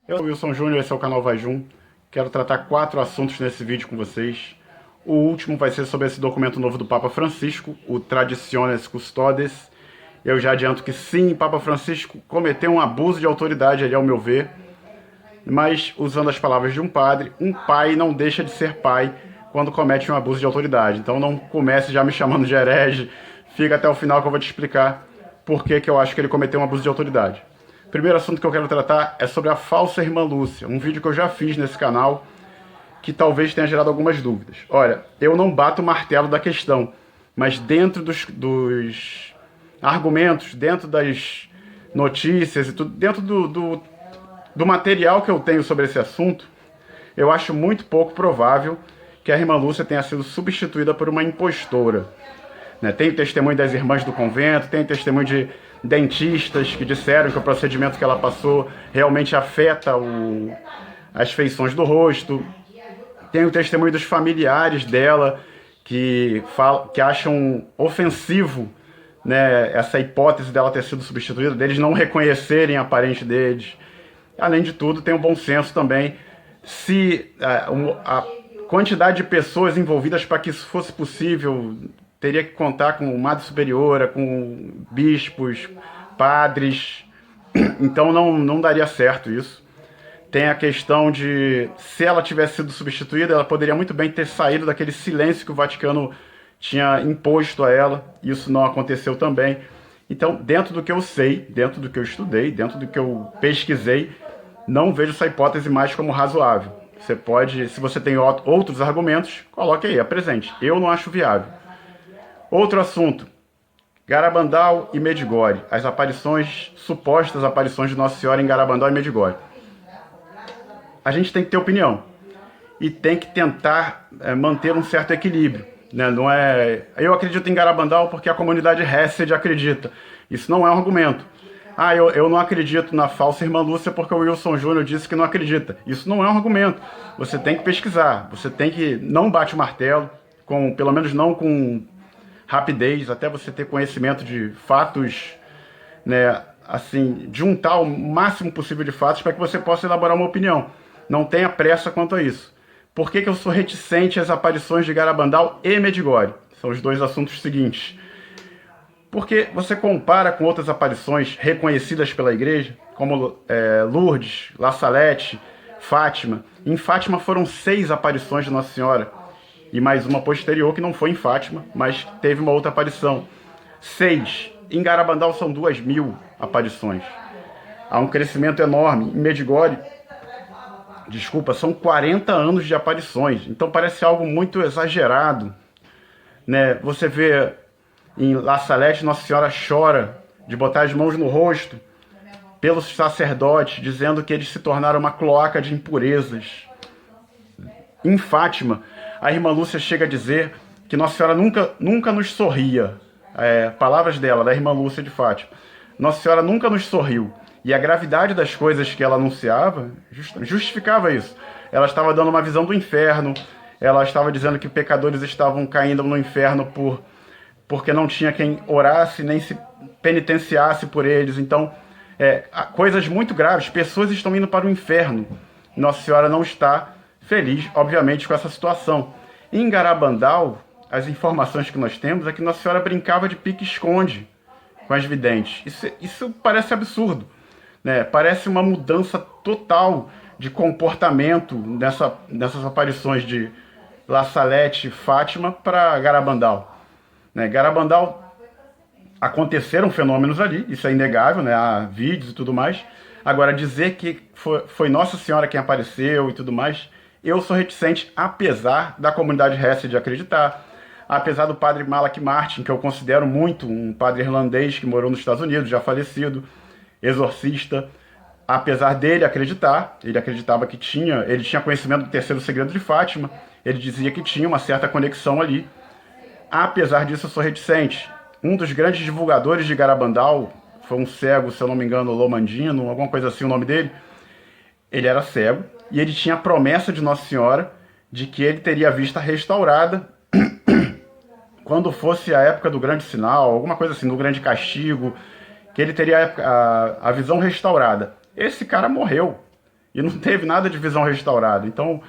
Eu sou o Wilson Júnior, esse é o canal Vai Jum. Quero tratar 4 assuntos nesse vídeo com vocês. O último vai ser sobre esse documento novo do Papa Francisco, o Traditiones Custodes. Eu já adianto que sim, Papa Francisco cometeu um abuso de autoridade ali, ao meu ver. Mas, usando as palavras de um padre, um pai não deixa de ser pai quando comete um abuso de autoridade. Então não comece já me chamando de herege. Fica até o final que eu vou te explicar por que eu acho que ele cometeu um abuso de autoridade. O primeiro assunto que eu quero tratar é sobre a falsa irmã Lúcia, um vídeo que eu já fiz nesse canal, que talvez tenha gerado algumas dúvidas. Olha, eu não bato o martelo da questão, mas dentro dos argumentos, dentro das notícias e tudo, dentro do material que eu tenho sobre esse assunto, eu acho muito pouco provável que a irmã Lúcia tenha sido substituída por uma impostora. Tem testemunho das irmãs do convento, tem testemunho de dentistas que disseram que o procedimento que ela passou realmente afeta as feições do rosto. Tem o testemunho dos familiares dela que acham ofensivo, essa hipótese dela ter sido substituída, deles não reconhecerem a parente deles. Além de tudo, tem o bom senso também. Se a quantidade de pessoas envolvidas para que isso fosse possível, teria que contar com madre superiora, com bispos, padres. Então não daria certo isso. Tem a questão de, se ela tivesse sido substituída, ela poderia muito bem ter saído daquele silêncio que o Vaticano tinha imposto a ela. Isso não aconteceu também. Então, dentro do que eu sei, dentro do que eu estudei, dentro do que eu pesquisei, não vejo essa hipótese mais como razoável. Você pode, se você tem outros argumentos, coloque aí, apresente. Eu não acho viável. Outro assunto, Garabandal e Medjugorje, as aparições, supostas aparições de Nossa Senhora em Garabandal e Medjugorje. A gente tem que ter opinião e tem que tentar manter um certo equilíbrio. Não é, eu acredito em Garabandal porque a comunidade Hesed acredita. Isso não é um argumento. Eu não acredito na falsa irmã Lúcia porque o Wilson Júnior disse que não acredita. Isso não é um argumento. Você tem que pesquisar, você tem que, não bate o martelo, pelo menos não com rapidez, até você ter conhecimento de fatos, assim, juntar o máximo possível de fatos para que você possa elaborar uma opinião. Não tenha pressa quanto a isso. Por que eu sou reticente às aparições de Garabandal e Medjugorje? São os dois assuntos seguintes. Porque você compara com outras aparições reconhecidas pela igreja, como Lourdes, La Salette, Fátima. Em Fátima foram 6 aparições de Nossa Senhora. E mais uma posterior que não foi em Fátima, mas teve uma outra aparição. 6. Em Garabandal são 2.000 aparições. Há um crescimento enorme. Em Medjugorje, são 40 anos de aparições. Então parece algo muito exagerado. Você vê em La Salette, Nossa Senhora chora de botar as mãos no rosto pelos sacerdotes, dizendo que eles se tornaram uma cloaca de impurezas. Em Fátima, a irmã Lúcia chega a dizer que Nossa Senhora nunca nos sorria. Palavras dela, da irmã Lúcia de Fátima. Nossa Senhora nunca nos sorriu. E a gravidade das coisas que ela anunciava justificava isso. Ela estava dando uma visão do inferno, ela estava dizendo que pecadores estavam caindo no inferno porque não tinha quem orasse nem se penitenciasse por eles. Então, coisas muito graves, pessoas estão indo para o inferno. Nossa Senhora não está feliz, obviamente, com essa situação. Em Garabandal, as informações que nós temos é que Nossa Senhora brincava de pique-esconde com as videntes. Isso parece absurdo. Parece uma mudança total de comportamento nessas aparições de La Salette e Fátima para Garabandal. Garabandal, aconteceram fenômenos ali, isso é inegável, há vídeos e tudo mais. Agora, dizer que foi Nossa Senhora quem apareceu e tudo mais, eu sou reticente, apesar da comunidade Hesed acreditar, apesar do padre Malak Martin, que eu considero muito, um padre irlandês que morou nos Estados Unidos, já falecido, exorcista, apesar dele acreditar, ele acreditava que ele tinha conhecimento do terceiro segredo de Fátima, ele dizia que tinha uma certa conexão ali. Apesar disso, eu sou reticente. Um dos grandes divulgadores de Garabandal foi um cego, se eu não me engano, Lomandino, alguma coisa assim o nome dele. Ele era cego e ele tinha a promessa de Nossa Senhora de que ele teria a vista restaurada quando fosse a época do grande sinal, alguma coisa assim, do grande castigo, que ele teria a visão restaurada. Esse cara morreu. E não teve nada de visão restaurada. Então,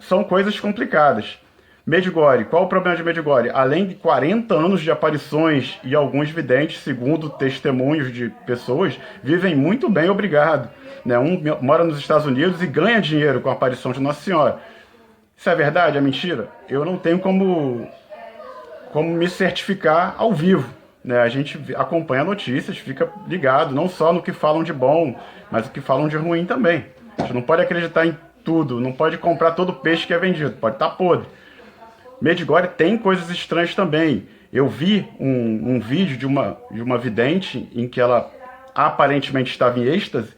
são coisas complicadas. Medjugorje, qual o problema de Medjugorje? Além de 40 anos de aparições e alguns videntes, segundo testemunhos de pessoas, vivem muito bem, obrigado. Né? Um mora nos Estados Unidos e ganha dinheiro com a aparição de Nossa Senhora. Isso é verdade? É mentira? Eu não tenho como me certificar ao vivo. Né? A gente acompanha notícias, fica ligado, não só no que falam de bom, mas o que falam de ruim também. A gente não pode acreditar em tudo, não pode comprar todo peixe que é vendido, pode estar podre. Medjugorje tem coisas estranhas também. Eu vi um vídeo de uma vidente em que ela aparentemente estava em êxtase,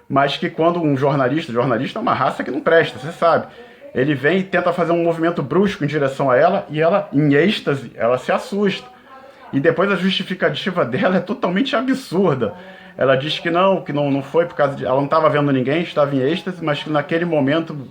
mas que quando um jornalista é uma raça que não presta, você sabe, ele vem e tenta fazer um movimento brusco em direção a ela, e ela, em êxtase, ela se assusta. E depois a justificativa dela é totalmente absurda. Ela diz que não foi por causa de... Ela não estava vendo ninguém, estava em êxtase, mas que naquele momento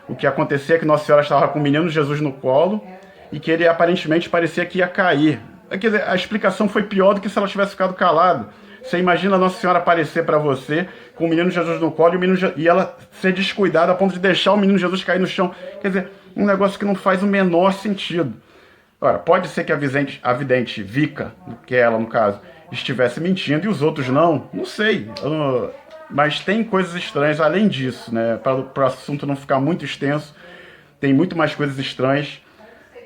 o que acontecia é que Nossa Senhora estava com o menino Jesus no colo e que ele aparentemente parecia que ia cair. Quer dizer, a explicação foi pior do que se ela tivesse ficado calada. Você imagina a Nossa Senhora aparecer para você com o menino Jesus no colo e ela ser descuidada a ponto de deixar o menino Jesus cair no chão. Quer dizer, um negócio que não faz o menor sentido. Ora, pode ser que a vidente Vika, que é ela no caso, estivesse mentindo e os outros não sei. Mas tem coisas estranhas além disso, né? Para o assunto não ficar muito extenso, tem muito mais coisas estranhas.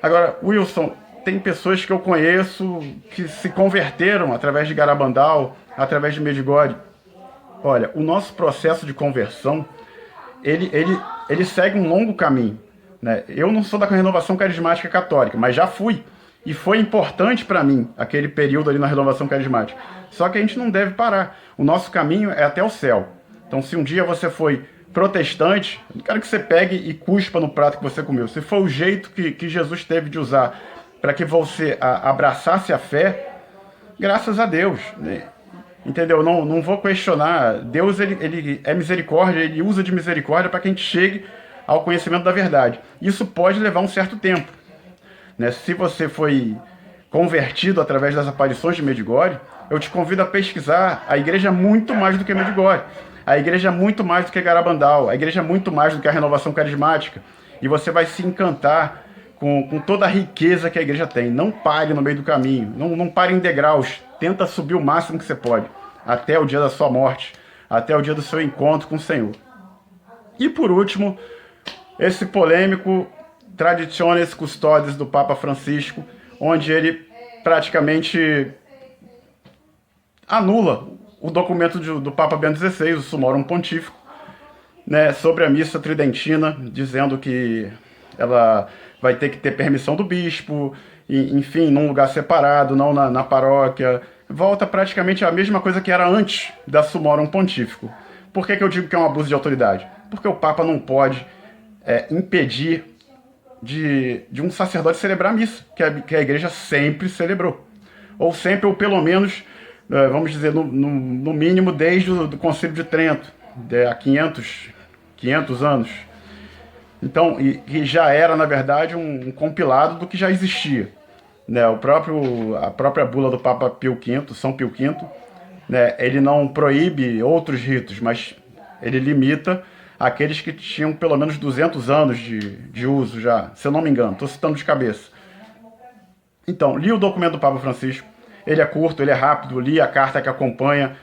Agora, Wilson, tem pessoas que eu conheço que se converteram através de Garabandal, através de Medjugorje. Olha, o nosso processo de conversão, ele segue um longo caminho. Né? Eu não sou da renovação carismática católica, mas já fui. E foi importante para mim, aquele período ali na renovação carismática. Só que a gente não deve parar. O nosso caminho é até o céu. Então, se um dia você foi protestante, não quero que você pegue e cuspa no prato que você comeu. Se for o jeito que Jesus teve de usar para que você abraçasse a fé, graças a Deus. Né? Entendeu? Não vou questionar. Deus ele é misericórdia, ele usa de misericórdia para que a gente chegue ao conhecimento da verdade. Isso pode levar um certo tempo. Né? Se você foi convertido através das aparições de Medjugorje, eu te convido a pesquisar. A igreja é muito mais do que Medjugorje. A igreja é muito mais do que Garabandal. A igreja é muito mais do que a renovação carismática. E você vai se encantar com toda a riqueza que a igreja tem. Não pare no meio do caminho. Não pare em degraus. Tenta subir o máximo que você pode. Até o dia da sua morte. Até o dia do seu encontro com o Senhor. E por último, esse polêmico Traditiones Custodes do Papa Francisco, onde ele praticamente anula o documento do Papa Bento XVI, o Summorum Pontífico, né, sobre a missa tridentina, dizendo que ela vai ter que ter permissão do bispo, enfim, num lugar separado, não na paróquia. Volta praticamente a mesma coisa que era antes da Summorum Pontífico. Por que eu digo que é um abuso de autoridade? Porque o Papa não pode impedir de um sacerdote celebrar a missa, que a igreja sempre celebrou. Ou sempre, ou pelo menos, vamos dizer, no mínimo desde o Concílio de Trento, há 500 anos. Então, e já era, na verdade, um compilado do que já existia. Né? A própria bula do Papa Pio V, São Pio V, né? Ele não proíbe outros ritos, mas ele limita aqueles que tinham pelo menos 200 anos de uso já, se eu não me engano, estou citando de cabeça. Então, li o documento do Papa Francisco, ele é curto, ele é rápido, li a carta que acompanha,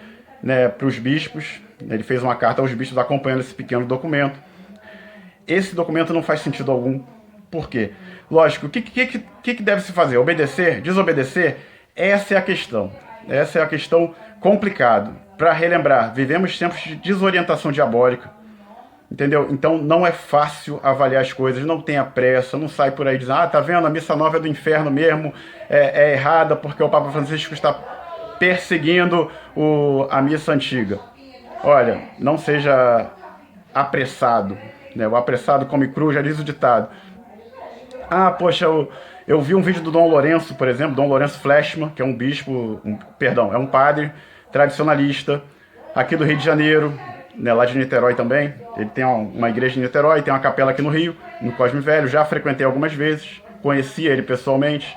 né, para os bispos, ele fez uma carta aos bispos acompanhando esse pequeno documento. Esse documento não faz sentido algum. Por quê? Lógico, o que deve se fazer? Obedecer? Desobedecer? Essa é a questão. Essa é a questão complicada. Para relembrar, vivemos tempos de desorientação diabólica. Entendeu? Então não é fácil avaliar as coisas, não tenha pressa, não sai por aí dizendo, tá vendo, a missa nova é do inferno mesmo, é errada porque o Papa Francisco está perseguindo a missa antiga. Olha, não seja apressado, né? O apressado come cru, já diz o ditado. Poxa, eu vi um vídeo do Dom Lourenço, por exemplo, Dom Lourenço Fleshman, que é um bispo, é um padre tradicionalista, aqui do Rio de Janeiro, né, lá de Niterói também. Ele tem uma igreja em Niterói, tem uma capela aqui no Rio, no Cosme Velho, já frequentei algumas vezes, conhecia ele pessoalmente.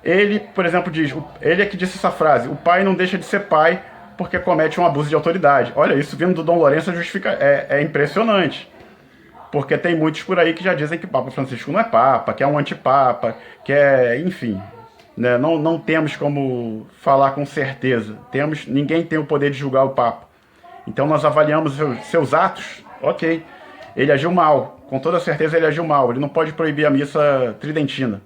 Ele, por exemplo, ele é que disse essa frase: o pai não deixa de ser pai porque comete um abuso de autoridade. Olha, isso vindo do Dom Lourenço é impressionante. Porque tem muitos por aí que já dizem que Papa Francisco não é Papa, que é um antipapa, que é, enfim, né? Não temos como falar com certeza. Ninguém tem o poder de julgar o Papa. Então nós avaliamos seus atos, ok. Ele agiu mal, com toda certeza ele agiu mal. Ele não pode proibir a missa tridentina.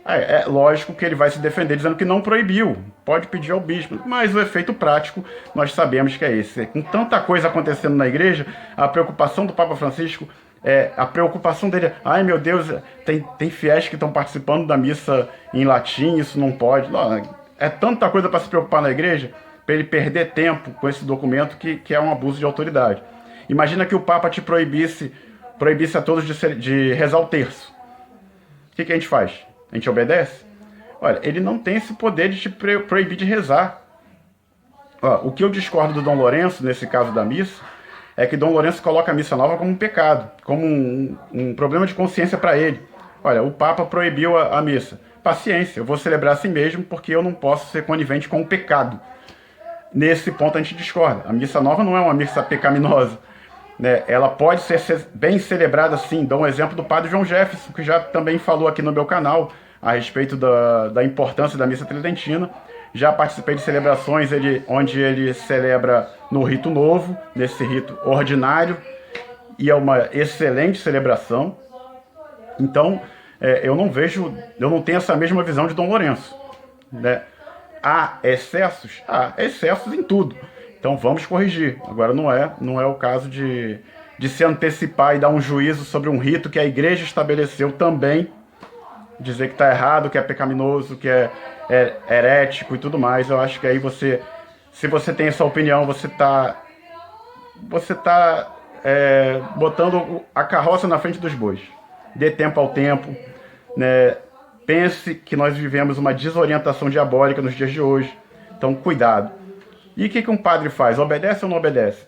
É lógico que ele vai se defender dizendo que não proibiu, pode pedir ao bispo, mas o efeito prático nós sabemos que é esse. Com tanta coisa acontecendo na igreja, a preocupação do Papa Francisco, a preocupação dele, ai meu Deus, tem fiéis que estão participando da missa em latim, isso não pode. Não, é tanta coisa para se preocupar na igreja, para ele perder tempo com esse documento que é um abuso de autoridade. Imagina que o Papa te proibisse a todos de rezar o terço. O que a gente faz? A gente obedece? Olha, ele não tem esse poder de te proibir de rezar. O que eu discordo do Dom Lourenço, nesse caso da missa, é que Dom Lourenço coloca a missa nova como um pecado, como um problema de consciência para ele. Olha, o Papa proibiu a missa. Paciência, eu vou celebrar assim mesmo porque eu não posso ser conivente com o pecado. Nesse ponto a gente discorda. A missa nova não é uma missa pecaminosa, né? Ela pode ser bem celebrada sim. Dou um exemplo do padre João Jefferson, que já também falou aqui no meu canal a respeito da importância da missa tridentina. Já participei de celebrações onde ele celebra no rito novo, nesse rito ordinário, e é uma excelente celebração. Então, eu não tenho essa mesma visão de Dom Lourenço, né? Há excessos? Há excessos em tudo. Então vamos corrigir. Agora não é o caso de se antecipar e dar um juízo sobre um rito que a igreja estabeleceu também, dizer que está errado, que é pecaminoso, que é herético e tudo mais. Eu acho que aí se você tem essa opinião, você tá botando a carroça na frente dos bois. Dê tempo ao tempo, né? Pense que nós vivemos uma desorientação diabólica nos dias de hoje. Então, cuidado. E o que um padre faz? Obedece ou não obedece?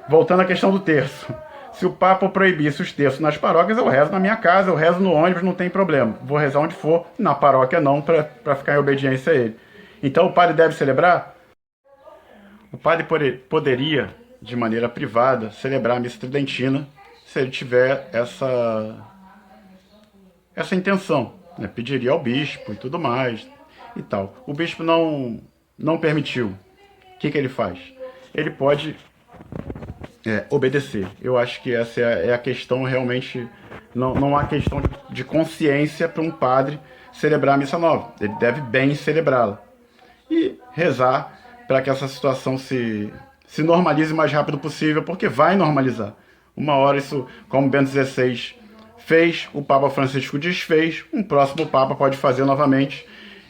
Voltando à questão do terço. Se o Papa proibisse os terços nas paróquias, eu rezo na minha casa, eu rezo no ônibus, não tem problema. Vou rezar onde for, na paróquia não, para ficar em obediência a ele. Então o padre deve celebrar? O padre poderia, de maneira privada, celebrar a missa tridentina, se ele tiver essa intenção, né? Pediria ao bispo e tudo mais e tal. O bispo não permitiu. O que ele faz? Ele pode obedecer. Eu acho que essa é a questão realmente. Não há questão de consciência para um padre celebrar a missa nova. Ele deve bem celebrá-la. E rezar para que essa situação se normalize o mais rápido possível, porque vai normalizar. Uma hora isso, como Bento XVI fez, o Papa Francisco desfez, um próximo Papa pode fazer novamente,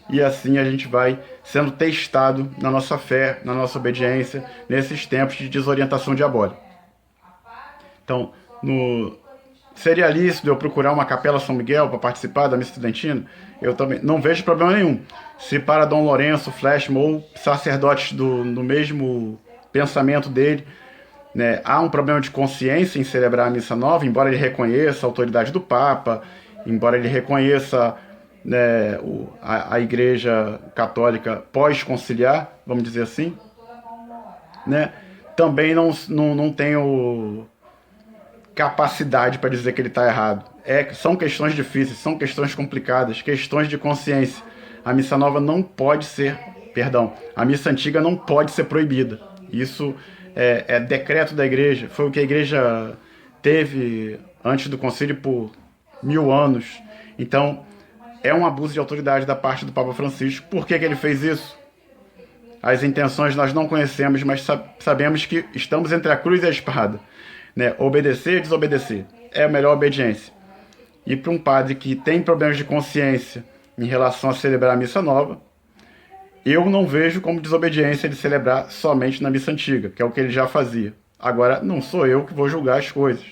e assim a gente vai sendo testado na nossa fé, na nossa obediência, nesses tempos de desorientação diabólica. Então, seria lícito eu procurar uma capela São Miguel para participar da missa tridentina? Eu também não vejo problema nenhum. Se para Dom Lourenço, Fleshman ou sacerdotes do mesmo pensamento dele, né, há um problema de consciência em celebrar a missa nova, embora ele reconheça a autoridade do Papa, embora ele reconheça, né, a Igreja Católica pós-conciliar, vamos dizer assim, né, também não tenho capacidade para dizer que ele está errado. São questões difíceis, são questões complicadas, questões de consciência. A missa nova não pode ser, a missa antiga não pode ser proibida. Isso é decreto da igreja, foi o que a igreja teve antes do concílio por 1000 anos. Então, é um abuso de autoridade da parte do Papa Francisco. Por que ele fez isso? As intenções nós não conhecemos, mas sabemos que estamos entre a cruz e a espada, né? Obedecer e desobedecer é a melhor obediência. E para um padre que tem problemas de consciência em relação a celebrar a missa nova, eu não vejo como desobediência ele celebrar somente na missa antiga, que é o que ele já fazia. Agora, não sou eu que vou julgar as coisas.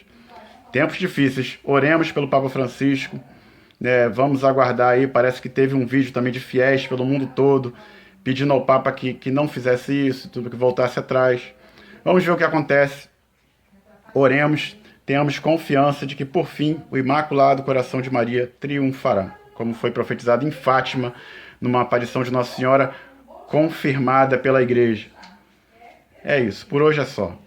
Tempos difíceis, oremos pelo Papa Francisco, né? Vamos aguardar aí, parece que teve um vídeo também de fiéis pelo mundo todo, pedindo ao Papa que não fizesse isso, tudo que voltasse atrás. Vamos ver o que acontece. Oremos, tenhamos confiança de que, por fim, o Imaculado Coração de Maria triunfará, como foi profetizado em Fátima, numa aparição de Nossa Senhora, confirmada pela igreja. É isso, por hoje é só.